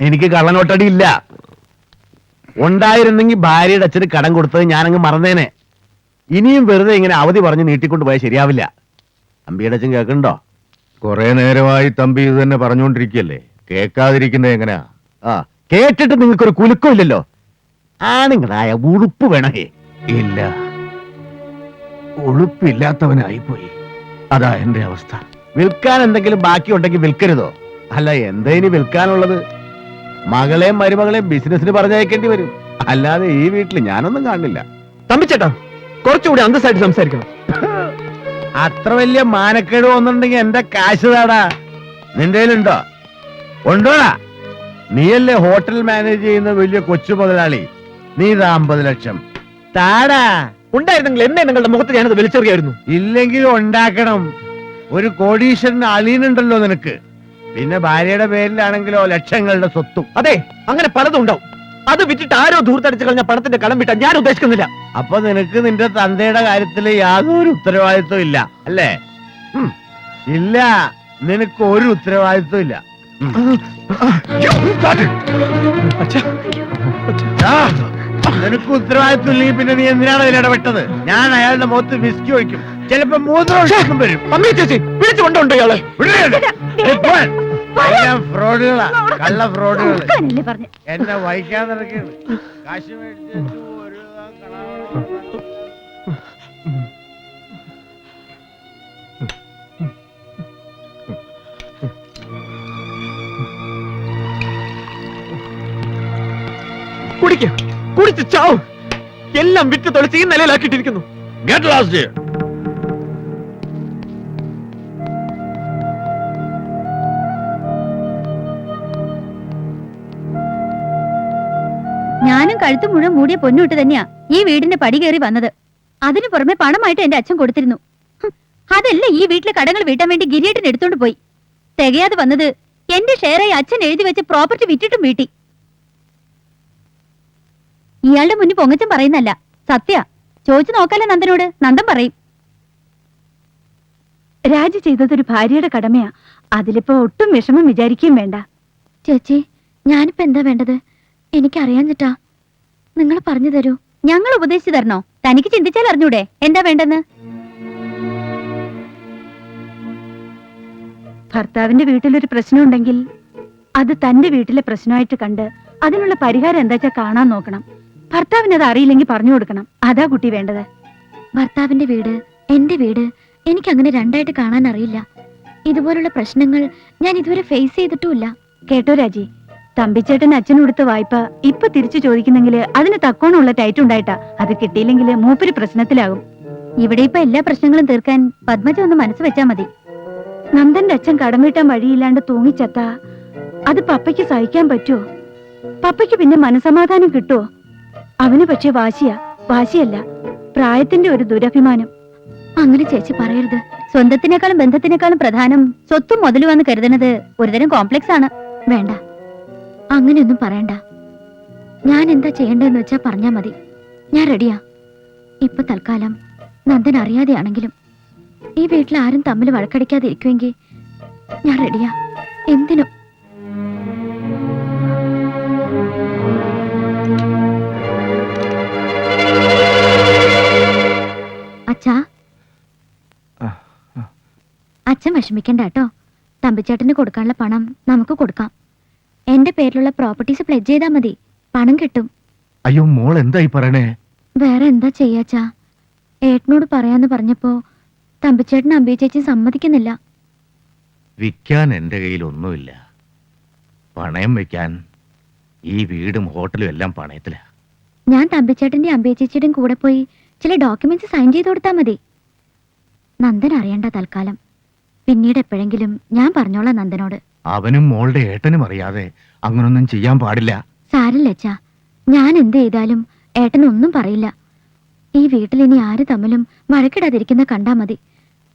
എനിക്ക് കള്ളനോട്ടടി ഇല്ല. ഉണ്ടായിരുന്നെങ്കിൽ ഭാര്യയുടെ അച്ഛന് കടം കൊടുത്തത് ഞാനങ്ങ് മറന്നേനെ. ഇനിയും വെറുതെ ഇങ്ങനെ അവധി പറഞ്ഞ് നീട്ടിക്കൊണ്ട് പോയാൽ ശരിയാവില്ല. തമ്പിയുടെ അച്ഛൻ കേൾക്കണ്ടോ? കുറെ നേരമായി തമ്പി ഇത് തന്നെ പറഞ്ഞുകൊണ്ടിരിക്കല്ലേ, കേൾക്കാതിരിക്കുന്നത് എങ്ങനെയാ? കേട്ടിട്ട് നിങ്ങൾക്കൊരു കുലുക്കം ഇല്ലല്ലോ. ആണുങ്ങളായ ഉളുപ്പ് വേണേ. ഇല്ല, ഉളുപ്പില്ലാത്തവനായിപ്പോയി. അതാ എന്റെ അവസ്ഥ. വിൽക്കാൻ എന്തെങ്കിലും ബാക്കിയുണ്ടെങ്കിൽ വിൽക്കരുതോ? അല്ല, എന്താ ഇനി വിൽക്കാനുള്ളത്? മകളെയും മരുമകളെയും ബിസിനസിന് പറഞ്ഞയക്കേണ്ടി വരും. അല്ലാതെ ഈ വീട്ടിൽ ഞാനൊന്നും കാണില്ല. തമ്പിച്ചേട്ടാ, കുറച്ചുകൂടി അന്തസ്സായിട്ട് സംസാരിക്കണം. അത്ര വലിയ മാനക്കേട് വന്നിട്ടുണ്ടെങ്കിൽ എന്റെ കാശ് താടാ. നിന്റെ കയ്യിലുണ്ടോ? ഉണ്ടോടാ? നീയല്ലേ ഹോട്ടൽ മാനേജ് ചെയ്യുന്ന വലിയ കൊച്ചു മുതലാളി. നീ 50 ലക്ഷം താടാ. ഉണ്ടായിരുന്നെങ്കിൽ എന്നെ നിങ്ങളുടെ മുഖത്ത് ഞാനത് വലിച്ചെറിയായിരുന്നു. ഇല്ലെങ്കിൽ ഉണ്ടാക്കണം. ഒരു കോടീശ്വരൻ അളിയനുണ്ടല്ലോ നിനക്ക്. പിന്നെ ഭാര്യയുടെ പേരിലാണെങ്കിലോ ലക്ഷങ്ങളുടെ സ്വത്തും. അതെ, അങ്ങനെ പലതും ഉണ്ടാവും. അത് വിറ്റിട്ട് ആരോ ധൂർത്തടിച്ച് കളഞ്ഞ പണത്തിന്റെ കടം വിട്ടാൻ ഞാൻ ഉദ്ദേശിക്കുന്നില്ല. അപ്പൊ നിനക്ക് നിന്റെ തന്തയുടെ കാര്യത്തിൽ യാതൊരു ഉത്തരവാദിത്വം ഇല്ല അല്ലേ? ഇല്ല, നിനക്ക് ഒരു ഉത്തരവാദിത്വം ഇല്ല. നിനക്ക് ഉത്തരവാദിത്വം ഇല്ലെങ്കിൽ പിന്നെ നീ എന്തിനാണ് അതിൽ ഇടപെട്ടത്? ഞാൻ അയാളുടെ മുഖത്ത് വിസ്കി ഒഴിക്കും. ചിലപ്പോ 3 വർഷം വരും. ചേച്ചി വിളിച്ചു കൊണ്ടുണ്ടോ ഇയാളെ? ഫ്രോഡുകളാ, കള്ള ഫ്രോഡുകൾ. എന്നെ വഹിക്കാൻ നടക്കുകയാണ്. കാശ് മേടിച്ചു ഒരു കുടിച്ച് ചാവും. എല്ലാം വിറ്റ് തൊളിച്ച് ഈ നിലയിലാക്കിയിട്ടിരിക്കുന്നു. ഞാനും കഴുത്തു മുഴുവൻ മൂടിയ പൊന്നുവിട്ട് തന്നെയാ ഈ വീടിന്റെ പടി കയറി വന്നത്. അതിനു പുറമെ പണമായിട്ട് എന്റെ അച്ഛൻ കൊടുത്തിരുന്നു. അതല്ല ഈ വീട്ടിലെ കടങ്ങൾ വീട്ടാൻ വേണ്ടി ഗിരിയേട്ടൻ എടുത്തോണ്ട് പോയി. തികയാതെ വന്നത് എന്റെ ഷെയറായി അച്ഛൻ എഴുതി വെച്ച് പ്രോപ്പർട്ടി വിറ്റിട്ടും വീട്ടി. ഇയാളുടെ മുന്നിൽ പൊങ്ങച്ചൻ പറയുന്നല്ല, സത്യ. ചോദിച്ചു നോക്കാലേ നന്ദനോട്, നന്ദൻ പറയും. രാജി ചെയ്തതൊരു ഭാര്യയുടെ കടമയാ. അതിലിപ്പോ ഒട്ടും വിഷമം വിചാരിക്കുകയും വേണ്ട. ചേച്ചി, ഞാനിപ്പോ എന്താ വേണ്ടത്? എനിക്കറിയാഞ്ഞിട്ടാ. നിങ്ങൾ പറഞ്ഞു തരൂ. ഞങ്ങൾ ഉപദേശിച്ചു തരണോ? തനിക്ക് ചിന്തിച്ചാൽ അറിഞ്ഞൂടെ എന്താ വേണ്ടെന്ന്? ഭർത്താവിന്റെ വീട്ടിലൊരു പ്രശ്നമുണ്ടെങ്കിൽ അത് തന്റെ വീട്ടിലെ പ്രശ്നമായിട്ട് കണ്ട് അതിനുള്ള പരിഹാരം എന്താച്ചാ കാണാൻ നോക്കണം. ഭർത്താവിന് അത് അറിയില്ലെങ്കിൽ പറഞ്ഞു കൊടുക്കണം. അതാ കുട്ടി വേണ്ടത്. ഭർത്താവിന്റെ വീട്, എന്റെ വീട് എനിക്ക് അങ്ങനെ രണ്ടായിട്ട് കാണാൻ അറിയില്ല. ഇതുപോലുള്ള പ്രശ്നങ്ങൾ ഞാൻ ഇതുവരെ ഫേസ് ചെയ്തിട്ടുമില്ല. കേട്ടോ രാജി, തമ്പിച്ചേട്ടൻ അച്ഛനും കൊടുത്ത വായ്പ ഇപ്പൊ തിരിച്ചു ചോദിക്കുന്നെങ്കിൽ അതിന് തക്കോണമുള്ള ടൈറ്റ് ഉണ്ടായിട്ടാ. അത് കിട്ടിയില്ലെങ്കിൽ മൂപ്പര് പ്രശ്നത്തിലാകും. ഇവിടെ ഇപ്പൊ എല്ലാ പ്രശ്നങ്ങളും തീർക്കാൻ പത്മജ ഒന്ന് മനസ്സ് വെച്ചാ മതി. നന്ദന്റെ അച്ഛൻ കടം വീട്ടാൻ വഴിയില്ലാണ്ട് തൂങ്ങിച്ചത്താ അത് പപ്പയ്ക്ക് സഹിക്കാൻ പറ്റുമോ? പപ്പയ്ക്ക് പിന്നെ മനസമാധാനം കിട്ടുമോ? അവന് പക്ഷെ വാശിയല്ല, പ്രായത്തിന്റെ ഒരു ദുരഭിമാനം. അങ്ങനെ ചേച്ചി പറയരുത്. സ്വന്തത്തിനേക്കാളും ബന്ധത്തിനേക്കാളും പ്രധാനം സ്വത്തും മുതലുവെന്ന് കരുതുന്നത് ഒരുതരം കോംപ്ലക്സ് ആണ്. വേണ്ട, അങ്ങനെയൊന്നും പറയണ്ട. ഞാൻ എന്താ ചെയ്യേണ്ടതെന്ന് വെച്ചാ പറഞ്ഞാ മതി. ഞാൻ റെഡിയാ. ഇപ്പൊ തൽക്കാലം നന്ദൻ അറിയാതെയാണെങ്കിലും ഈ വീട്ടിൽ ആരും തമ്മിൽ വഴക്കടിക്കാതെ ഇരിക്കുമെങ്കിൽ ഞാൻ റെഡിയാ. എന്തിനും. അച്ഛാ, അച്ഛൻ വിഷമിക്കണ്ട കേട്ടോ. തമ്പിച്ചേട്ടന് കൊടുക്കാനുള്ള പണം നമുക്ക് കൊടുക്കാം. എന്റെ പേരിലുള്ള പ്രോപ്പർട്ടീസ് പ്ലെഡ്ജ് ചെയ്താൽ മതി, പണം കിട്ടും. അയ്യോ മോൾ എന്തായി പറയണേ? വേറെ എന്താ ചെയ്യാച്ചാ? ഏട്ടനോട് പറയാന്ന് പറഞ്ഞപ്പോ തമ്പിച്ചേട്ടൻ അമ്പി ചേച്ചി സമ്മതിക്കുന്നില്ല. വിൽക്കാൻ എന്റെ കയ്യിൽ ഒന്നുമില്ല. പണയം വെക്കാൻ ഈ വീടും ഹോട്ടലും എല്ലാം പണയത്തിലാ. ഞാൻ തമ്പിച്ചേട്ടന്റെ അമ്പി ചേച്ചിയുടെയും കൂടെ പോയി ചില ഡോക്യുമെന്റ്സ് സൈൻ ചെയ്ത് കൊടുത്താൽ മതി. നന്ദൻ അറിയണ്ട തൽക്കാലം. പിന്നീട് എപ്പോഴെങ്കിലും ഞാൻ പറഞ്ഞോളാം നന്ദനോട്. അവനും മോളുടെ ഏട്ടനും അറിയാതെ അങ്ങനൊന്നും ചെയ്യാൻ പാടില്ല. സാരല്ലച്ചാ, ഞാൻ എന്ത് ചെയ്താലും ഏട്ടനൊന്നും പറയില്ല. ഈ വീട്ടിൽ ഇനി ആര് തമ്മിലും വഴക്കിടാതിരിക്കുന്ന കണ്ടാ മതി.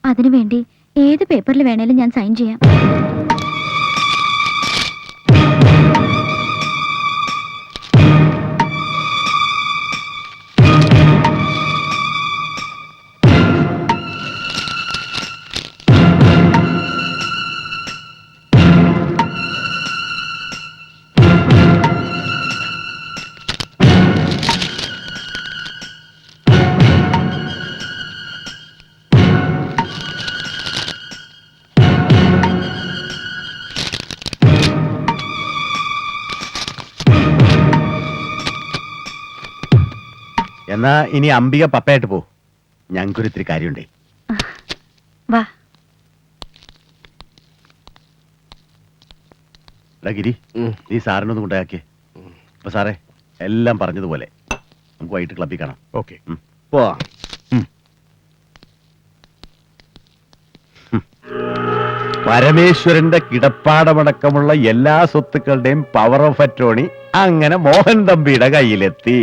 അതിനുവേണ്ടി ഏത് പേപ്പറിൽ വേണേലും ഞാൻ സൈൻ ചെയ്യാം. എന്നാ ഇനി അംബിക പപ്പയായിട്ട് പോ, ഞങ്ങൾക്കൊരു ഇത്തിരി കാര്യമുണ്ടേ. വാ. എടാ ഗിരി, നീ സാറിനൊന്നും കൊണ്ടാക്കിയേ. അപ്പൊ സാറേ, എല്ലാം പറഞ്ഞതുപോലെ നമുക്ക് വൈകിട്ട് ക്ലബ്ബിൽ കാണാം. ഓക്കെ. പോവാ. പരമേശ്വരന്റെ കിടപ്പാടമടക്കമുള്ള എല്ലാ സ്വത്തുക്കളുടെയും പവർ ഓഫ് അറ്റോണി അങ്ങനെ മോഹൻ തമ്പിയുടെ കയ്യിലെത്തി.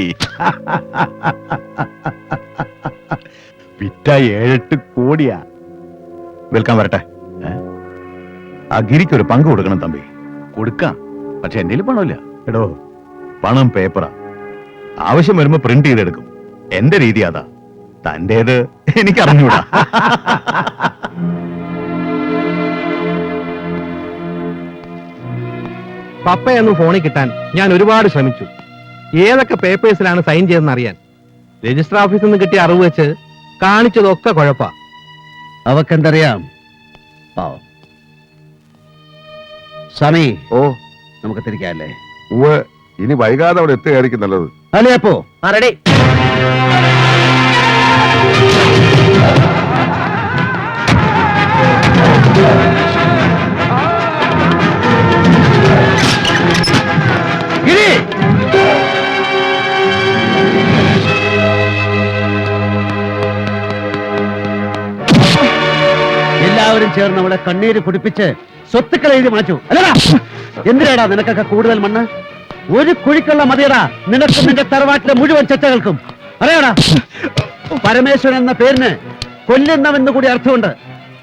വിറ്റ 7-8 കോടിയാ. വിൽക്കാൻ വരട്ടെ. ആ ഗിരിക്കൊരു പങ്ക് കൊടുക്കണം തമ്പി. കൊടുക്കാം, പക്ഷെ എന്റെ പണമില്ല. എടോ, പണം പേപ്പറാ. ആവശ്യം വരുമ്പോ പ്രിന്റ് ചെയ്തെടുക്കും. എന്റെ രീതി അതാ. തന്റേത് എനിക്കറിഞ്ഞൂടാ. പപ്പയൊന്നും ഫോണിൽ കിട്ടാൻ ഞാൻ ഒരുപാട് ശ്രമിച്ചു. ഏതൊക്കെ പേപ്പേഴ്സിലാണ് സൈൻ ചെയ്തെന്ന് അറിയാൻ. രജിസ്റ്റർ ഓഫീസിൽ നിന്ന് കിട്ടിയ അറിവ് വെച്ച് കാണിച്ചതൊക്കെ കുഴപ്പാ. അവക്കെന്തറിയാം? പാവം. സ്വാമി, ഓ, നമുക്ക് തിരിക്കാല്ലേ? ഇനി വൈകാതെ അവിടെ എത്തുകയായിരിക്കും നല്ലത്. അല്ലേ അപ്പോ? റെഡി. എല്ലാവരും ചേർന്ന് അവളെ കണ്ണീര് കുടിപ്പിച്ച് സ്വത്തുക്കൾ എഴുതി മാറ്റൂ. അല്ലടാ, എന്തിനാടാ നിനക്കൊക്കെ കൂടുതൽ മണ്ണ്? ഒരു കുഴിക്കുള്ള മതിയടാ നിനക്കും നിന്റെ തറവാട്ടിലെ മുഴുവൻ ചർച്ചകൾക്കും. അറിയാടാ, പരമേശ്വരൻ എന്ന പേരിന് കൊല്ലുന്നവെന്ന് കൂടി അർത്ഥമുണ്ട്.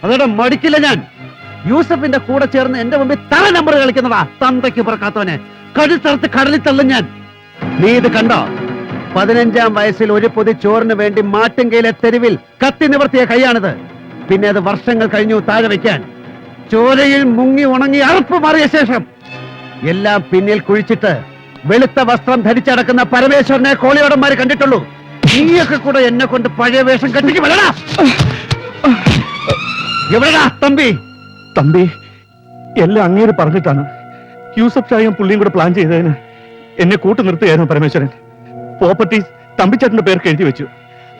അതോടെ മടിക്കില്ല ഞാൻ. യൂസഫിന്റെ കൂടെ ചേർന്ന് എന്റെ മുമ്പിൽ തല നമ്പർ കളിക്കുന്നതാ തന്തയ്ക്ക് പുറക്കാത്തവനെ. കഴുത്തറുത്ത് കടലിൽ തള്ളും ഞാൻ. നീ ഇത് കണ്ടോ? 15-ാം വയസ്സിൽ ഒരു പൊതി ചോറിന് വേണ്ടി മാട്ടുങ്കയിലെ തെരുവിൽ കത്തി നിവർത്തിയ കൈയാണിത്. പിന്നെ അത് വർഷങ്ങൾ കഴിഞ്ഞു താഴെ വയ്ക്കാൻ. ചോരയിൽ മുങ്ങി ഉണങ്ങി അറുപ്പ് മാറിയ ശേഷം എല്ലാം പിന്നിൽ കുഴിച്ചിട്ട് വെളുത്ത വസ്ത്രം ധരിച്ചടക്കുന്ന പരമേശ്വരനെ കോളിയോടന്മാര് കണ്ടിട്ടുള്ളൂ. നീയൊക്കെ കൂടെ എന്നെ കൊണ്ട് പഴയ വേഷം കെട്ടിക്ക് വരടാ. എവിടെടാ തമ്പി? തമ്പി, എല്ലാം അങ്ങേര് പറഞ്ഞിട്ടാണ്. യൂസഫ് ഷായും പുള്ളിയും കൂടെ പ്ലാൻ ചെയ്തതിന് എന്നെ കൂട്ടു നിർത്തുകയായിരുന്നു പരമേശ്വരൻ. പ്രോപ്പർട്ടീസ് തമ്പിച്ചേട്ടന്റെ പേർക്ക് എഴുതി വെച്ചു.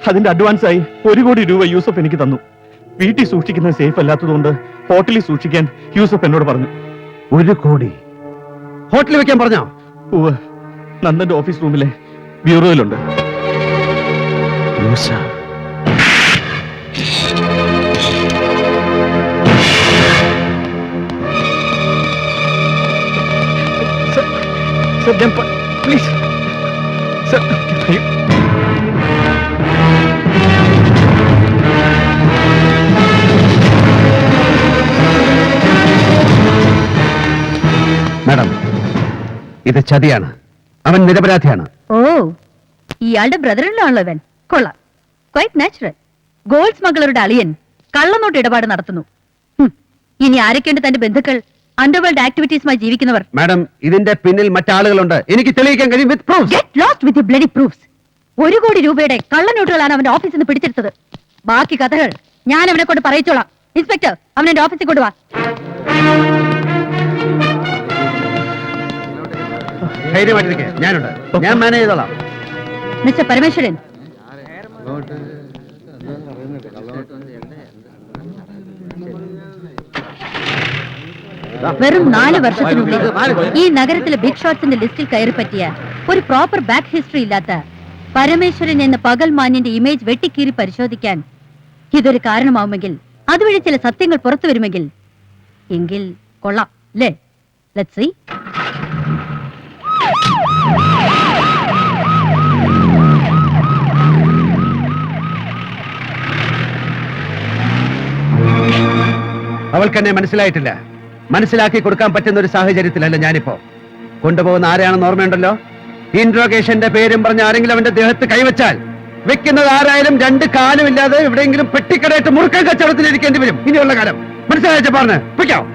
അതിന്റെ അഡ്വാൻസായി 1 കോടി രൂപ യൂസഫ് എനിക്ക് തന്നു. വീട്ടിൽ സൂക്ഷിക്കുന്നത് സേഫ് അല്ലാത്തതുകൊണ്ട് ഹോട്ടലിൽ സൂക്ഷിക്കാൻ യൂസഫ് എന്നോട് പറഞ്ഞു. 1 കോടി ഹോട്ടലിൽ വെക്കാൻ പറഞ്ഞോ? ഉവ്വ്, നന്ദന്റെ ഓഫീസ് റൂമിലെ ബ്യൂറോയിലുണ്ട്. Please sir. മാഡം, ഇത് ചതിയാണ്. അവൻ നിരപരാധിയാണ്. ഓ, ഇയാളുടെ ബ്രദറിലാണല്ലോ ഇവൻ. കൊള്ളാം, ക്വൈറ്റ് നാച്ചുറൽ. ഗോൾഡ് സ്മഗ്ലറുടെ അളിയൻ കള്ളനോട്ട് ഇടപാട് നടത്തുന്നു. ഇനി ആരൊക്കെയുണ്ട് തന്റെ ബന്ധുക്കൾ? അണ്ടർവേൾഡ് ആക്ടിവിറ്റീസുമായി ജീവിക്കുന്നവർ. മാഡം, ഇതിന്റെ പിന്നിൽ മറ്റാളുകളുണ്ട്. എനിക്ക് തെളിയിക്കാൻ കഴിയും. With proofs. Get lost with your bloody proofs. 1 കോടി രൂപയുടെ കള്ളനോട്ടുകളാണ് അവന്റെ ഓഫീസിൽ നിന്ന് പിടിച്ചെടുത്തത്. ബാക്കി കഥകൾ ഞാൻ അവനെ കൊണ്ട് പറയിച്ചോളാം. ഇൻസ്പെക്ടർ, അവനെ എന്റെ ഓഫീസിൽ കൊണ്ടുവാ. ധൈര്യമായിട്ടിരിക്കെ, ഞാനുണ്ട്. ഞാൻ മാനേജ് ചെയ്തോളാം. മിസ്റ്റർ പരമേശ്വരൻ, വെറും 4 വർഷത്തിനുള്ളിൽ ഈ നഗരത്തിലെ ബിഗ് ഷോട്ട്സിന്റെ ലിസ്റ്റിൽ കയറി പറ്റിയ ഒരു പ്രോപ്പർ ബാക്ക് ഹിസ്റ്ററി ഇല്ലാത്ത പരമേശ്വരൻ എന്ന പകൽ മാന്യന്റെ ഇമേജ് വെട്ടിക്കീറി പരിശോധിക്കാൻ ഇതൊരു കാരണമാവുമെങ്കിൽ, അതുവഴി ചില സത്യങ്ങൾ പുറത്തു വരുമെങ്കിൽ എങ്കിൽ കൊള്ളാം അല്ലേ? Let's see. അവൾക്ക് എന്നെ മനസ്സിലായിട്ടില്ല. മനസ്സിലാക്കി കൊടുക്കാൻ പറ്റുന്ന ഒരു സാഹചര്യത്തിലല്ല ഞാനിപ്പോ. കൊണ്ടുപോകുന്ന ആരെയാണെന്ന് ഓർമ്മയുണ്ടല്ലോ? ഇൻട്രോഗേഷന്റെ പേരും പറഞ്ഞ് ആരെങ്കിലും അവന്റെ ദേഹത്ത് കൈവച്ചാൽ വെക്കുന്നത് ആരായാലും 2 കാലും ഇല്ലാതെ എവിടെയെങ്കിലും പെട്ടിക്കടയിട്ട് മുറുക്കൻ കച്ചവടത്തിൽ ഇരിക്കേണ്ടി വരും ഇനിയുള്ള കാലം. മനസ്സിലായ പറഞ്ഞ് വെക്കാം.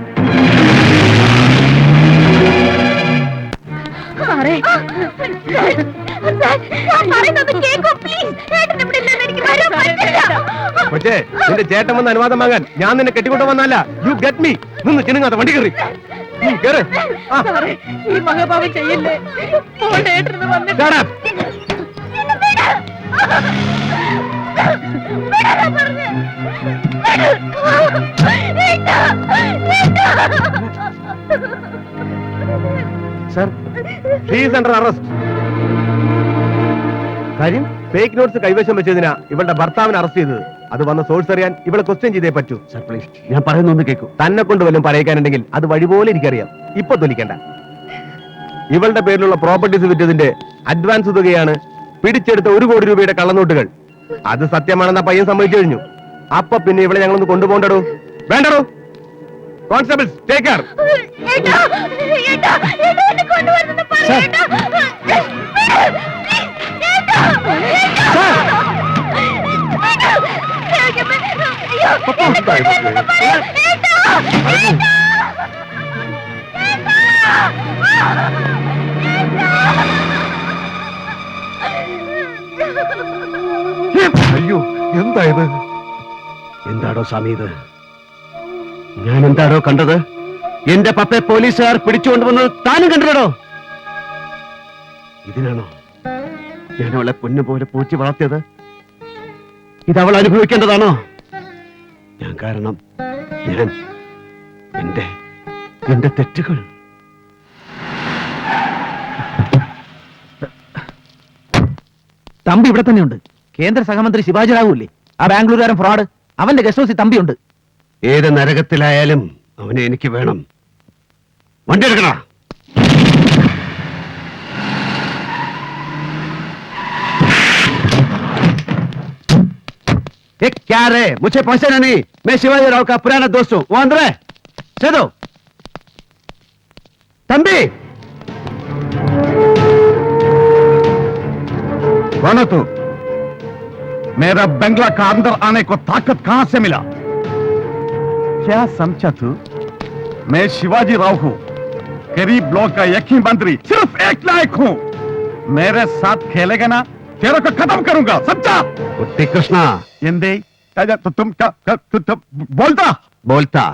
പക്ഷേ നിന്റെ ചേട്ടൻ വന്ന് അനുവാദം വാങ്ങാൻ ഞാൻ നിന്നെ കെട്ടിക്കൊണ്ടു വന്നല്ല. You get me. നിന്ന് ചിനുങ്ങാത്ത വണ്ടി കയറി കേറ്. ഈ മഹാഭാവം ചെയ്യില്ലേ? Sir, she's under arrest. കാര്യം? ഫേക്ക് നോട്ട്സ് കൈവശം വെച്ചതിനാ ഇവളുടെ ഭർത്താവിനെ അറസ്റ്റ് ചെയ്തത്. അത് വന്ന സോഴ്സ് അറിയാൻ ഇവളെ ക്വസ്റ്റ്യൻ ചെയ്തേ പറ്റൂ. സർ പ്ലീസ്, ഞാൻ പറയുന്നൊന്ന് കേൾക്കൂ. തന്നെ കൊണ്ട് വല്ലതും പറയിക്കാനുണ്ടെങ്കിൽ അത് വഴി പോലെ എനിക്കറിയാം. ഇപ്പൊ തൊലിക്കണ്ട. ഇവളുടെ പേരിലുള്ള പ്രോപ്പർട്ടീസ് വിറ്റതിന്റെ അഡ്വാൻസ് തുകയാണ് പിടിച്ചെടുത്ത 1 കോടി രൂപയുടെ കള്ളനോട്ടുകൾ. അത് സത്യമാണെന്ന പയ്യൻ സമ്മതിച്ചു കഴിഞ്ഞു. അപ്പൊ പിന്നെ ഇവളെ ഞങ്ങളൊന്ന് കൊണ്ടുപോകണ്ടോ? വേണ്ടടോ? Constables take care. അയ്യോ, എന്തായത്? എന്താടോ സ്വാമി ഇത്? ഞാൻ എന്താടോ കണ്ടത്? എന്റെ പപ്പയെ പോലീസുകാർ പിടിച്ചുകൊണ്ടുവന്നത് താനും കണ്ടില്ലടോ? ഇതിനാണോ ഞാൻ അവളെ പൊന്നുപോലെ പൂച്ചി വളർത്തിയത്? ഇതവൾ അനുഭവിക്കേണ്ടതാണോ? ഞാൻ കാരണം, ഞാൻ എന്റെ തെറ്റുകൾ. തമ്പി ഇവിടെ തന്നെയുണ്ട്. കേന്ദ്ര സഹമന്ത്രി ശിവാജി റാവുല്ലേ, ആ ബാംഗ്ലൂരുകാരൻ ഫ്രോഡ്, അവന്റെ ഗസ്റ്റ് ഹൗസിൽ തമ്പിയുണ്ട്. ഏത് നരകത്തിലായാലും അവനെ എനിക്ക് വേണം. വണ്ടി എടുക്കണ. क्या रे, मुझे पहचाना नहीं? मैं शिवाजी राव का पुराना दोस्त हूँ. वो अंदर है. चलो तंबी. कौन है तू? मेरा बंगला का अंदर आने को ताकत कहां से मिला? क्या समझा तू? मैं शिवाजी राव हूं, गरीब ब्लॉक का एक ही मंत्री, सिर्फ एक लायक हूं. मेरे साथ खेलेगा ना, तेरे को खत्म करूंगा, समझा? कुत्ती कृष्णा. എന്തേ तुम बोलता ബോൾത്താ,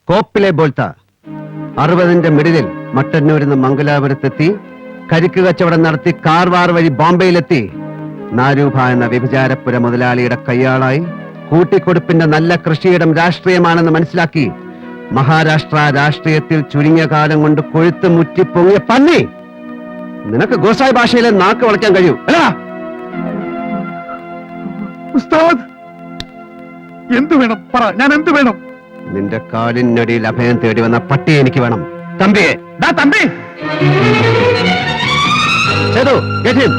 കോപ്പിലെ ബോൾത്താ. 60ന്റെ മിഡിലിൽ മട്ടന്നൂരിൽ നിന്ന് മംഗലാപുരത്തെത്തി കരിക്ക് കച്ചവടം നടത്തി കാർവാർ വഴി ബോംബെയിലെത്തി നാരൂഭ എന്ന വ്യഭിചാരപ്പുര മുതലാളിയുടെ കയ്യാളായി കൂട്ടിക്കൊടുപ്പിന്റെ നല്ല കൃഷിയിടം രാഷ്ട്രീയമാണെന്ന് മനസ്സിലാക്കി മഹാരാഷ്ട്ര രാഷ്ട്രീയത്തിൽ ചുരുങ്ങിയ കാലം കൊണ്ട് കൊഴുത്ത് മുറ്റിപ്പൊങ്ങിയ പന്നി. നിനക്ക് ഗോസായി ഭാഷയിലെ നാക്ക് വളയ്ക്കാൻ കഴിയൂ അല്ല? ഉസ്താദ്, എന്തു വേണം പറ, ഞാൻ എന്തു വേണം? നിന്റെ കാലിനടിയിൽ അഭയം തേടി വന്ന പട്ടിയെ എനിക്ക് വേണം. തമ്പിയെ. Thampi, Sethu, get him.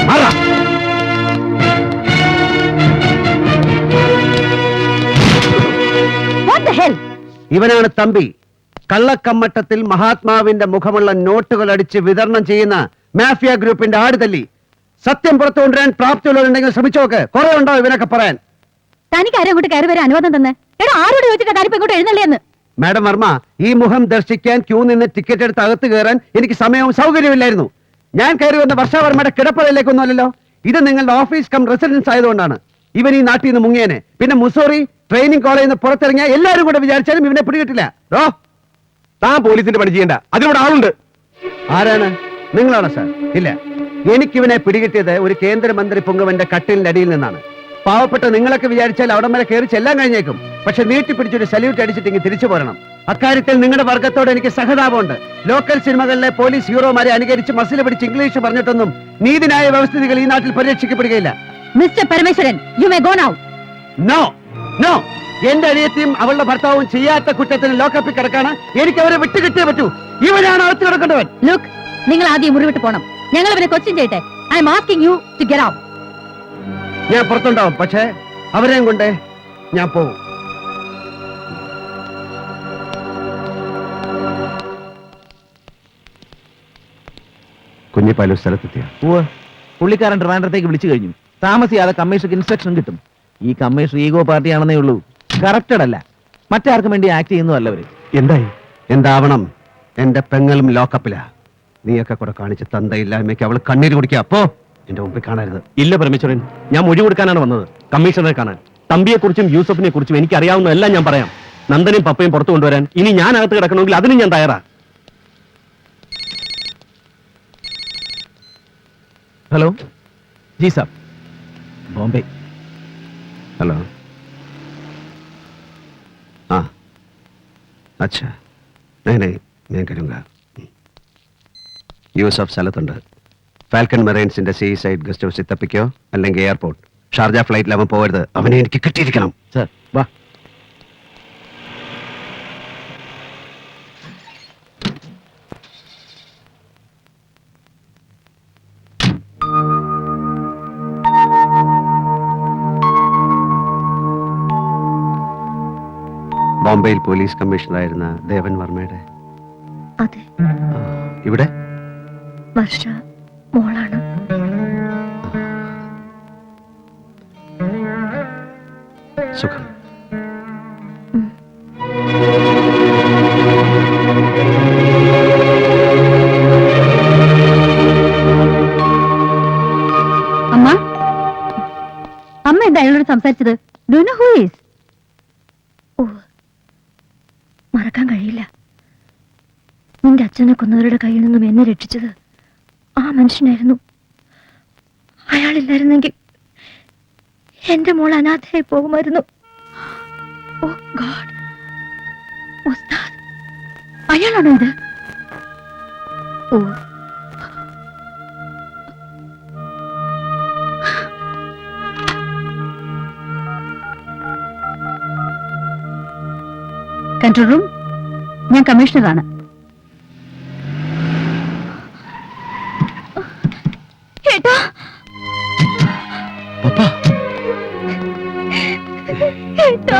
മാറാ. What the hell? ഇവനാണ് തമ്പി. കള്ളക്കമ്മട്ടത്തിൽ മഹാത്മാവിന്റെ മുഖമുള്ള നോട്ടുകൾ അടിച്ച് വിതരണം ചെയ്യുന്ന മാഫിയ ഗ്രൂപ്പിന്റെ ആടുതല്ലി. സത്യം പുറത്തു കൊണ്ടുവരാൻ പ്രാപ്തിയുള്ളവരുണ്ടെങ്കിൽ ശ്രമിച്ചോക്ക്. കുറെ ഉണ്ടോ ഇവനൊക്കെ പറയാൻ? തനിക്ക് ആരും അങ്ങോട്ട് കയറി വരാൻ അനുവാദം തന്നെ? എടാ, ആരോട് ചോദിച്ചിട്ട് കാര്യം ഇങ്ങോട്ട് എഴുന്നള്ളിയെന്ന്? മാഡം വർമ്മ, ഈ മുഖം ദർശിക്കാൻ ക്യൂ നിന്ന് ടിക്കറ്റ് എടുത്ത് അകത്ത് കയറാൻ എനിക്ക് സമയവും സൗകര്യമില്ലായിരുന്നു. ഞാൻ കയറി വന്ന വർഷാവർമ്മയുടെ കിടപ്പറയിലേക്കൊന്നുമല്ലോ. ഇത് നിങ്ങളുടെ ഓഫീസ് കം റെസിഡൻസ് ആയതുകൊണ്ടാണ്. ഇവൻ ഈ നാട്ടിൽ നിന്ന് മുങ്ങിയേനെ. പിന്നെ മുസോറി ട്രെയിനിങ് കോളേജിൽ നിന്ന് പുറത്തിറങ്ങിയ എല്ലാവരും കൂടെ വിചാരിച്ചാലും ഇവനെ പിടികിട്ടില്ല. താൻ പോലീസിന്റെ പണി ചെയ്യണ്ട, അതിനോട് ആളുണ്ട്. ആരാണ്? നിങ്ങളാണോ സാർ? ഇല്ല, എനിക്കിവനെ പിടികിട്ടിയത് ഒരു കേന്ദ്രമന്ത്രി പൊങ്ങവന്റെ കട്ടിലിന്റെ അടിയിൽ നിന്നാണ്. പാവപ്പെട്ട നിങ്ങളൊക്കെ വിചാരിച്ചാൽ അവിടം വരെ കയറി ചെല്ലാൻ കഴിഞ്ഞേക്കും. പക്ഷെ നീട്ടിപ്പിടിച്ചൊരു സല്യൂട്ട് അടിച്ചിട്ടെങ്കിൽ തിരിച്ചു പോരണം. അക്കാര്യത്തിൽ നിങ്ങളുടെ വർഗത്തോട് എനിക്ക് സഹതാപമുണ്ട്. ലോക്കൽ സിനിമകളിലെ പോലീസ് ഹീറോമാരെ അനുകരിച്ച് മസിൽ പിടിച്ച് ഇംഗ്ലീഷ് പറഞ്ഞിട്ടൊന്നും നീതിന്യായ വ്യവസ്ഥിതികൾ ഈ നാട്ടിൽ പരിരക്ഷിക്കപ്പെടുകയില്ല. Mister Parameswaran, you may go now. No no, എന്റെ അനിയത്തിയും അവളുടെ ഭർത്താവും ചെയ്യാത്ത കുറ്റത്തിന് ലോക്കപ്പിൽ കിടക്കാണ്. എനിക്ക് അവരെ വിട്ടുകിട്ടേ പറ്റൂ. ഇവനാണ് അകത്ത് കിടക്കേണ്ടവൻ. ലുക്ക്, നിങ്ങൾ ആദ്യം മുറിവിട്ട് പോണം. ഞങ്ങൾ അവരെ ക്വസ്റ്റ്യൻ ചെയ്യട്ടെ. I am asking you to get out. ഞാൻ പുറത്തുണ്ടാവും, പക്ഷേ അവരെയും കൊണ്ട് ഞാൻ പോകും. കുഞ്ഞിപ്പാലൂർ സ്ഥലത്തെത്തിയ പുള്ളിക്കാരൻ ട്രിവാൻഡ്രത്തേക്ക് വിളിച്ചു കഴിഞ്ഞു. താമസിയാതെ കമ്മീഷണർക്ക് ഇൻസ്ട്രക്ഷൻ കിട്ടും. ഈ കമ്മീഷണർ ഈഗോ പാർട്ടിയാണെന്നേ ഉള്ളൂ, കറക്റ്റഡ് അല്ല. മറ്റാർക്കും വേണ്ടി ആക്ട് ചെയ്യുന്നതല്ല അവര്. എന്തായി? എന്താവണം? എന്റെ പെങ്ങളും ലോക്കപ്പിലാ. നീയൊക്കെ കൂടെ കാണിച്ച് തന്തയില്ലായ്മയ്ക്ക് അവൾ കണ്ണീര് കുടിക്കുക. അപ്പോ എന്റെ മുമ്പിൽ കാണരുത്. ഇല്ല പരമേശ്വരൻ, ഞാൻ മൊഴി കൊടുക്കാനാണ് വന്നത്, കമ്മീഷണറെ കാണാൻ. തമ്പിയെക്കുറിച്ചും യൂസഫിനെ കുറിച്ചും എനിക്ക് അറിയാവുന്നതെല്ലാം ഞാൻ പറയാം. നന്ദനും പപ്പയും പുറത്തു കൊണ്ടുവരാൻ ഇനി ഞാൻ അകത്ത് കിടക്കണമെങ്കിൽ അതിനും ഞാൻ തയ്യാറാ. हेलो जी साहब, बॉम्बे. ഹലോ. ആ അച്ഛാ, ഞാൻ കരുങ്ക. യൂസഫ് സ്ഥലത്തുണ്ട്. ഫാൽക്കൺ മെറൈൻസിന്റെ സീ സൈഡ് ഗസ്റ്റ് ഹൗസിൽ തപ്പിക്കോ, അല്ലെങ്കിൽ എയർപോർട്ട്. ഷാർജ ഫ്ലൈറ്റിൽ അവൻ പോകരുത്. അവനെ എനിക്ക് കിട്ടിയിരിക്കണം. सर वाह. ബോംബെയിൽ പോലീസ് കമ്മീഷണറായിരുന്ന ദേവൻ വർമ്മയുടെ അതെ, ഇവിടെ വർഷ മോളാണ്. സുഖം. അമ്മ, അമ്മ എന്താ അയാളോട് സംസാരിച്ചത്? Do you know who is? Oh, മറക്കാൻ കഴിയില്ല. നിന്റെ അച്ഛനെ കൊന്നവരുടെ കയ്യിൽ നിന്നും എന്നെ രക്ഷിച്ചത് ആ മനുഷ്യനായിരുന്നു. അയാളില്ലായിരുന്നെങ്കിൽ എന്റെ മോൾ അനാഥയായി പോകുമായിരുന്നു. ഓ ഗോഡ്, ഉസ്താദ് അയാളാണോ ഇത്? ഓ, കൺട്രോൾ റൂം, ഞാൻ കമ്മീഷണറാണ്. ഏട്ടാ, ഏട്ടാ.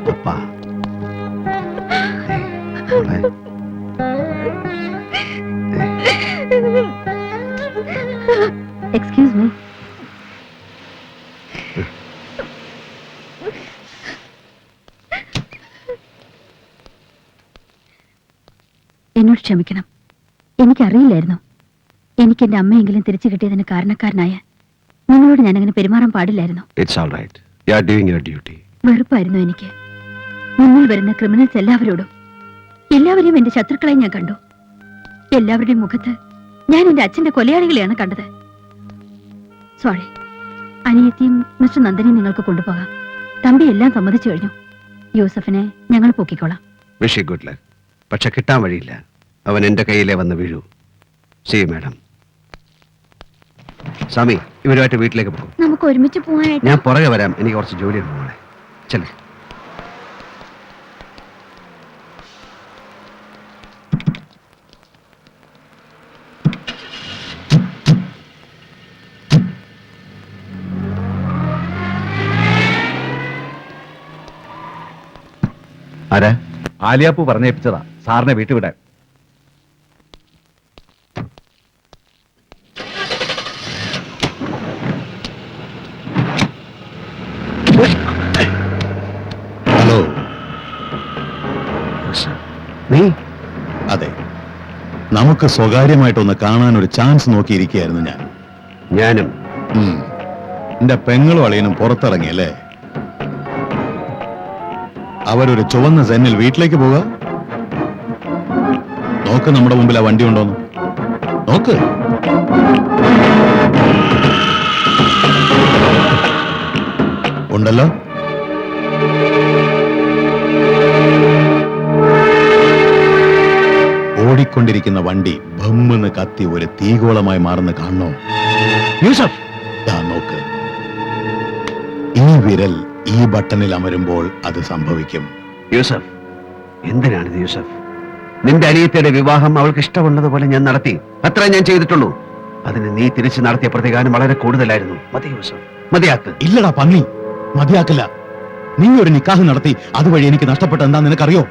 പപ്പാ. മോളെ. Excuse me. എന്നോട് ക്ഷമിക്കണം. എനിക്കറിയില്ലായിരുന്നു. എനിക്ക് എന്റെ അമ്മയെങ്കിലും തിരിച്ചു കിട്ടിയതിന് കാരണക്കാരനായ നിങ്ങളോട് ഞാനങ്ങനെ പെരുമാറാൻ പാടില്ലായിരുന്നു. It's all right. You are doing your duty. വെറുപ്പായിരുന്നു എനിക്ക്. മുന്നിൽ വരുന്ന ക്രിമിനൽസ് എല്ലാവരെയും എന്റെ ശത്രുക്കളെ ഞാൻ കണ്ടു. എല്ലാവരുടെയും മുഖത്ത് ഞാൻ എന്റെ അച്ഛന്റെ കൊലയാളികളെയാണ് കണ്ടത്. സോറി. അനിയത്തിയും മിസ്റ്റർ നന്ദനെയും നിങ്ങൾക്ക് കൊണ്ടുപോകാം. തമ്പി എല്ലാം സമ്മതിച്ചു കഴിഞ്ഞു. യൂസഫിനെ ഞങ്ങൾ പൊക്കിക്കോളാം. Wish you good luck. പക്ഷെ കിട്ടാൻ വഴിയില്ല. അവൻ എന്റെ കയ്യിലേ വന്ന് വീഴൂ. See you, madam. സ്വാമി, ഇവരുമായിട്ട് വീട്ടിലേക്ക് പോകും. നമുക്ക് ഒരുമിച്ച് പോവാനായിട്ട്. ഞാൻ പുറകെ വരാം. എനിക്ക് കുറച്ച് ജോലിയുണ്ട് മോളെ. ചെല്ലേ. ആരാ? ആലിയാപ്പു പറഞ്ഞേൽപ്പിച്ചതാ സാറിനെ വീട്ടിൽ വിടാൻ. ഹലോ. നീ? അതെ, നമുക്ക് സ്വകാര്യമായിട്ടൊന്ന് കാണാൻ ഒരു ചാൻസ് നോക്കിയിരിക്കുകയായിരുന്നു ഞാൻ. ഞാനും. എന്റെ പെങ്ങളും അളിയനും പുറത്തിറങ്ങിയല്ലേ? അവരൊരു ചുവന്ന സെന്നിൽ വീട്ടിലേക്ക് പോവുക. നോക്ക്, നമ്മുടെ മുമ്പിൽ ആ വണ്ടി ഉണ്ടോന്ന് നോക്ക്. ഉണ്ടല്ലോ. ഓടിക്കൊണ്ടിരിക്കുന്ന വണ്ടി ഭമ്മെന്ന് കത്തി ഒരു തീഗോളമായി മാറുന്ന കാണണോ? യൂസഫ്, ദാ നോക്ക്. ഈ വിരൽ ഈ ബട്ടണിൽ അമരുമ്പോൾ അത് സംഭവിക്കും. യൂസഫ്, എന്തിനാണിത് യൂസഫ്? നിന്റെ അനിയത്തിയുടെ വിവാഹം അവൾക്ക് ഇഷ്ടമുള്ളതുപോലെ ഞാൻ നടത്തി. അത്ര ഞാൻ ചെയ്തിട്ടുള്ളൂ. അതിന് നീ തിരിച്ചു നടത്തിയ പ്രതികാരം വളരെ കൂടുതലായിരുന്നു. മതി യൂസഫ്, മതിയാക്ക്. ഇല്ലടാ പന്നി, മതിയാക്കില്ല. നീ ഒരു നിക്കാഹ് നടത്തി, അതുവഴി എനിക്ക് നഷ്ടപ്പെട്ട എന്താ നിനക്കറിയോ?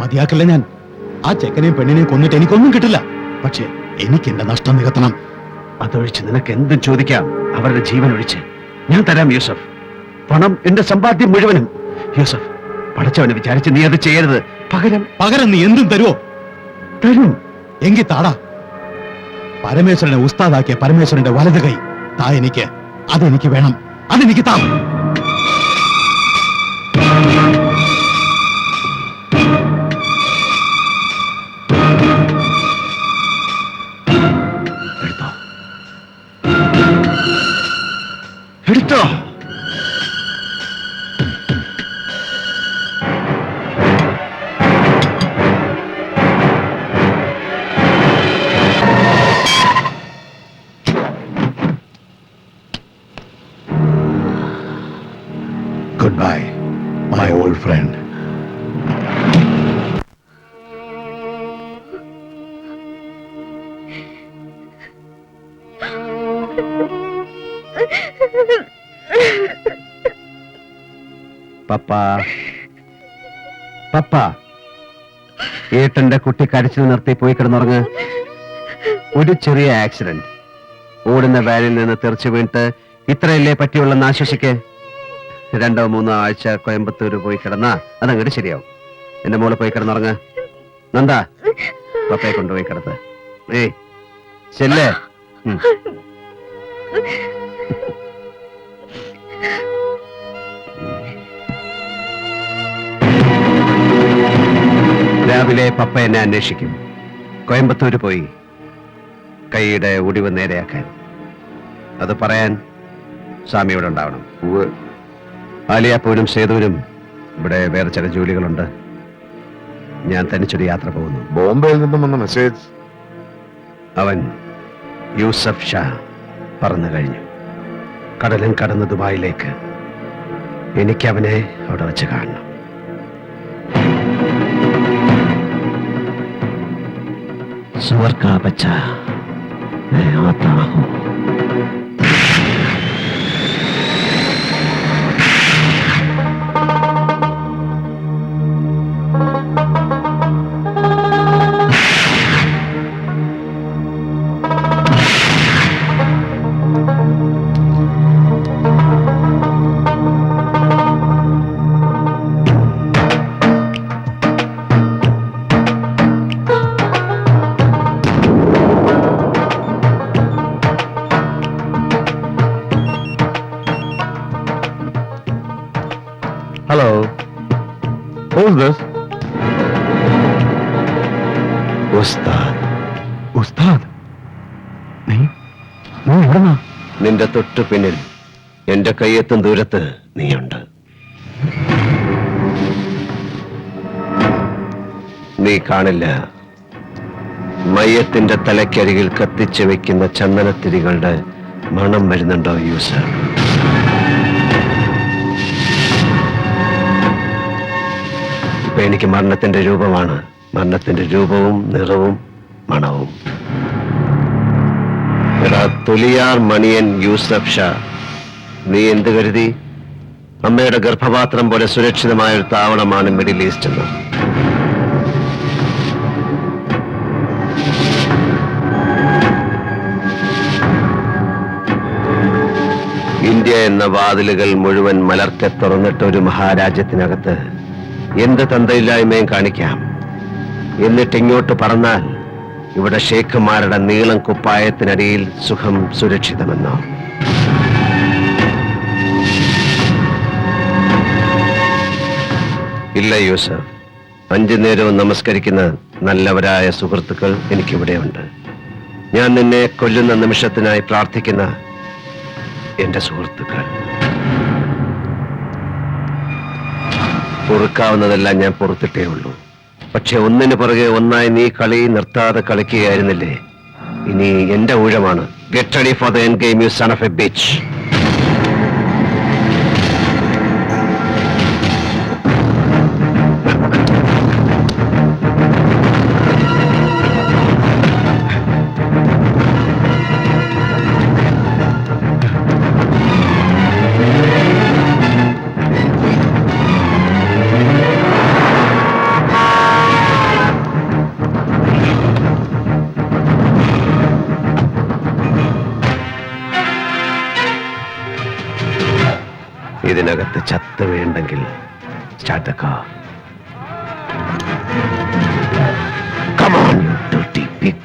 മതിയാക്കില്ല ഞാൻ. ആ ചെക്കനെയും പെണ്ണിനെയും കൊന്നിട്ട് എനിക്കൊന്നും കിട്ടില്ല. പക്ഷേ എനിക്ക് എന്റെ നഷ്ടം നികത്തണം. അതൊഴിച്ച് നിനക്ക് എന്തും ചോദിക്കാം. അവരുടെ ജീവൻ ഒഴിച്ച് ഞാൻ തരാം യൂസഫ്. പണം, എന്റെ സമ്പാദ്യം മുഴുവനും. യൂസഫ്, പടച്ചവനെ വിചാരിച്ച് നീ അത് ചെയ്യരുത്. പകരം നീ എന്തും തരുമോ? തരും. എങ്കിൽ താടാ. പരമേശ്വരനെ ഉസ്താദാക്കിയ പരമേശ്വരന്റെ വലത് കൈ താ എനിക്ക്. അതെനിക്ക് വേണം, അതെനിക്ക് താ. എടുത്തോ, എടുത്തോ. Goodbye, my old friend. പപ്പ, പപ്പ, ഏട്ടന്റെ കുട്ടി കരച്ചിൽ നിർത്തി പോയി കിടന്നുറങ്ങ്. ഒരു ചെറിയ ആക്സിഡന്റ്, ഓടുന്ന വാനിൽ നിന്ന് തെറിച്ചു വീണിട്ട് ഇത്രയല്ലേ പറ്റിയുള്ളെന്ന് ആശ്വസിക്ക്. 2-3 ആഴ്ച കോയമ്പത്തൂർ പോയി കിടന്നാ അതങ്ങോട്ട് ശരിയാവും. എന്റെ മോളെ പോയി കിടന്നുറങ്ങ്. നന്ദ, പപ്പയെ കൊണ്ടുപോയി കിടത്ത്. ഏയ് ചെല്ലേ. രാവിലെ പപ്പ എന്നെ അന്വേഷിക്കും. കോയമ്പത്തൂര് പോയി കൈയുടെ ഒടിവ് നേരെയാക്കാൻ. അത് പറയാൻ സ്വാമി ഇവിടെ ഉണ്ടാവണം. ആലിയാപ്പൂരും സേതുവിനും ഇവിടെ വേറെ ചില ജോലികളുണ്ട്. ഞാൻ തനിച്ചൊരു യാത്ര പോകുന്നു. ബോംബെയിൽ നിന്നും വന്ന മെസ്സേജ്. അവൻ യൂസഫ് ഷാ പറന്നു കഴിഞ്ഞു. കടലും കടന്ന് ദുബായിലേക്ക്. എനിക്ക് അവനെ അവിടെ വെച്ച് കാണണം. सुअर का बच्चा मैं आता हूँ. Hello. Who's this? ഉസ്താദ്. ഉസ്താദ്, നീ എവിടുന്നാ? നിന്റെ തൊട്ടു പിന്നിൽ എന്റെ കയ്യെത്തും ദൂരത്ത് നീയുണ്ട്. നീ കാണില്ല. മയ്യത്തിന്റെ തലക്കരികിൽ കത്തിച്ചു വെക്കുന്ന ചന്ദനത്തിരികളുടെ മണം വരുന്നുണ്ടോ യൂസഫ്? ഇപ്പൊ എനിക്ക് മരണത്തിന്റെ രൂപമാണ്. മരണത്തിന്റെ രൂപവും നിറവും മണവും. എടാ തൊലിയാർ മണിയൻ യൂസഫ് ഷാ, നീ എന്ത് കരുതി? അമ്മയുടെ ഗർഭപാത്രം പോലെ സുരക്ഷിതമായ ഒരു താവളമാണ് മിഡിൽ ഈസ്റ്റ് എന്ന്. ഇന്ത്യ എന്ന വാതിലുകൾ മുഴുവൻ മലർക്കെ തുറന്നിട്ട ഒരു മഹാരാജ്യത്തിനകത്ത് എന്ത് തന്തയില്ലായ്മയും കാണിക്കാം. എന്നിട്ട് ഇങ്ങോട്ട് പറന്നാൽ ഇവിടെ ഷേഖുമാരുടെ നീളം കുപ്പായത്തിനടിയിൽ സുഖം സുരക്ഷിതമെന്നോ? ഇല്ല യൂസഫ്, 5 നേരവും നമസ്കരിക്കുന്ന നല്ലവരായ സുഹൃത്തുക്കൾ എനിക്കിവിടെയുണ്ട്. ഞാൻ നിന്നെ കൊല്ലുന്ന നിമിഷത്തിനായി പ്രാർത്ഥിക്കുന്ന എന്റെ സുഹൃത്തുക്കൾ. പൊറുക്കാവുന്നതെല്ലാം ഞാൻ പൊറുത്തിട്ടേ ഉള്ളൂ. പക്ഷെ ഒന്നിനു പുറകെ ഒന്നായി നീ കളി നിർത്താതെ കളിക്കുകയായിരുന്നില്ലേ? ഇനി എന്റെ ഊഴമാണ്. Get ready for the end game, you son of a bitch. ഇതിനകത്ത് ചത്ത് വേണ്ടെങ്കിൽ സ്റ്റാർട്ടക്കാ. Come on, you dirty pig.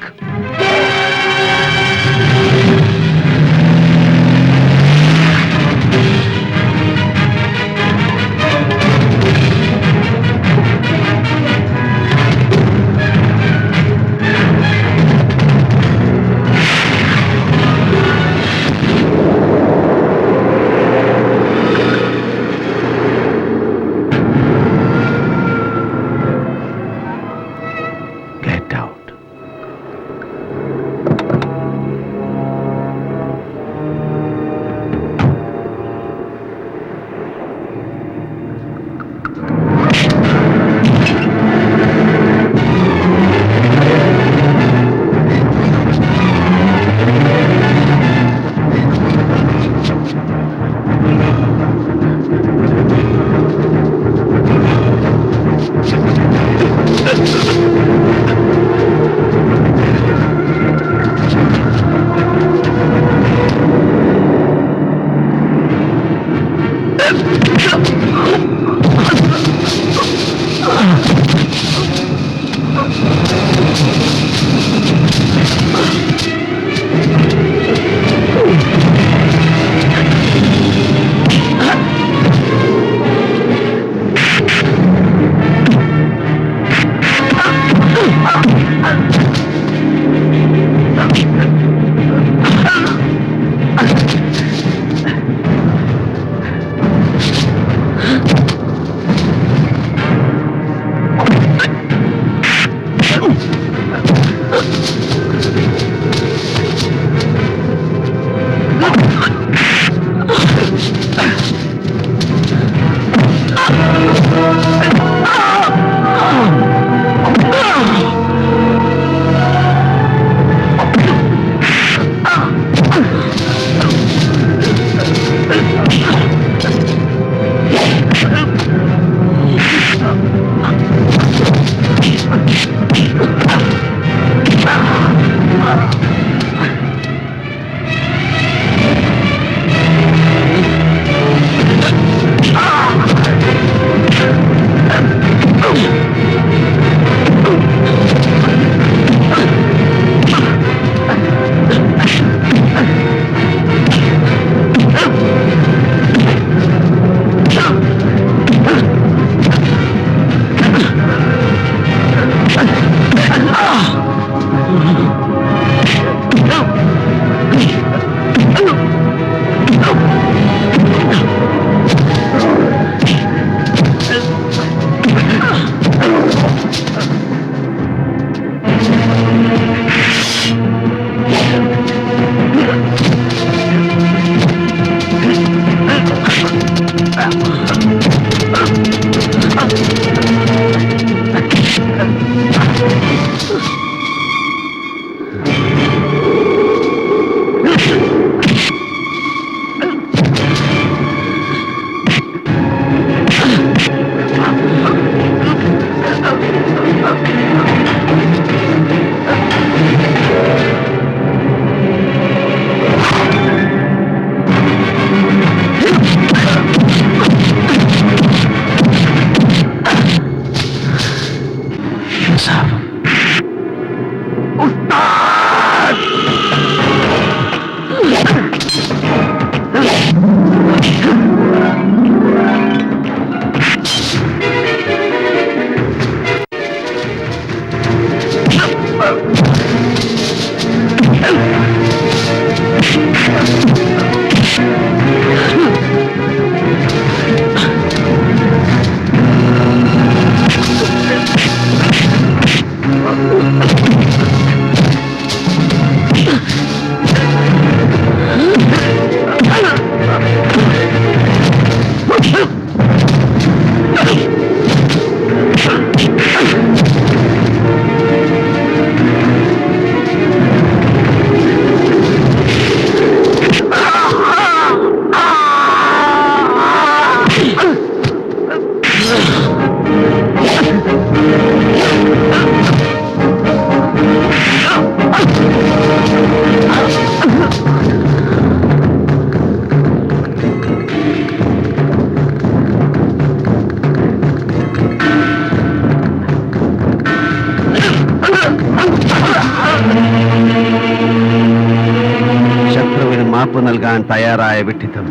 മാപ്പ് നൽകാൻ തയ്യാറായ വിഡ്ഢിത്തം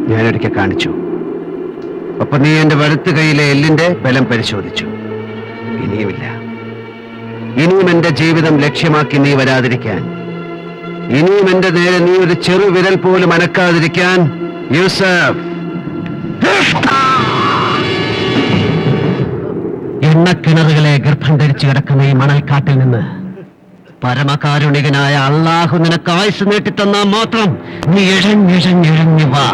ഞാനൊരിക്കൽ കാണിച്ചു. അപ്പൊ നീ എന്റെ വലത്ത് കൈയിലെ എല്ലിന്റെ ബലം പരിശോധിച്ചു. ഇനിയുമില്ല. ഇനിയും എന്റെ ജീവിതം ലക്ഷ്യമാക്കി നീ വരാതിരിക്കാൻ, ഇനിയും എന്റെ നേരെ നീ ഒരു ചെറു വിരൽ പോലും അനക്കാതിരിക്കാൻ യൂസഫ്, എണ്ണക്കിണറുകളെ ഗർഭം ധരിച്ചു കിടക്കുന്ന ഈ മണൽക്കാട്ടിൽ നിന്ന് പരമകാരുണികനായ അള്ളാഹു നിനക്ക് ആയുസ് നീട്ടിത്തന്നാൽ മാത്രം നീ ഇഴഞ്ഞിഴഞ്ഞിഴഞ്ഞു വാ.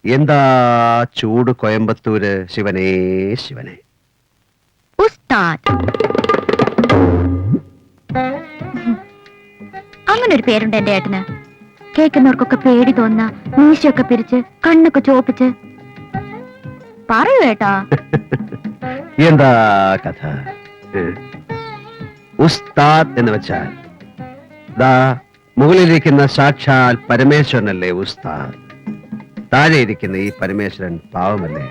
എന്താ ചൂട് കോയമ്പത്തൂര്, ശിവനേ ശിവനെ. ഉസ്താദ്, ആ അങ്ങനെ ഒരു പേരുണ്ട് എന്റെ ഏട്ടന്. കേൾക്കുന്നവർക്കൊക്കെ പേടി തോന്നുന്ന, മീശയൊക്കെ പിരിച്ച് കണ്ണൊക്കെ ചോപ്പിച്ച്. പറയൂ ഏട്ടാ. എന്താ കഥ? ഉസ്താദ് എന്ന് വെച്ചാൽ ദാ മുകളിലിരിക്കുന്ന സാക്ഷാൽ പരമേശ്വരനല്ലേ ഉസ്താദ്? താഴെ ഇരിക്കുന്ന ഈ പരമേശ്വരൻ പാവമല്ലേ?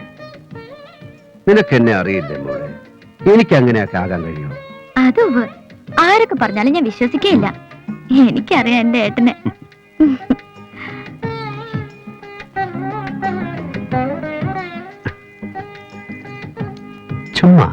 നിനക്ക് എന്നെ അറിയില്ലേ മോളെ? എനിക്ക് അങ്ങനെയൊക്കെ ആകാൻ കഴിയുമോ? അത് ഉവ്വ്. ആരൊക്കെ പറഞ്ഞാലും ഞാൻ വിശ്വസിക്കുകയില്ല. എനിക്കറിയാം എന്റെ ഏട്ടനെ. ചുമ്മാ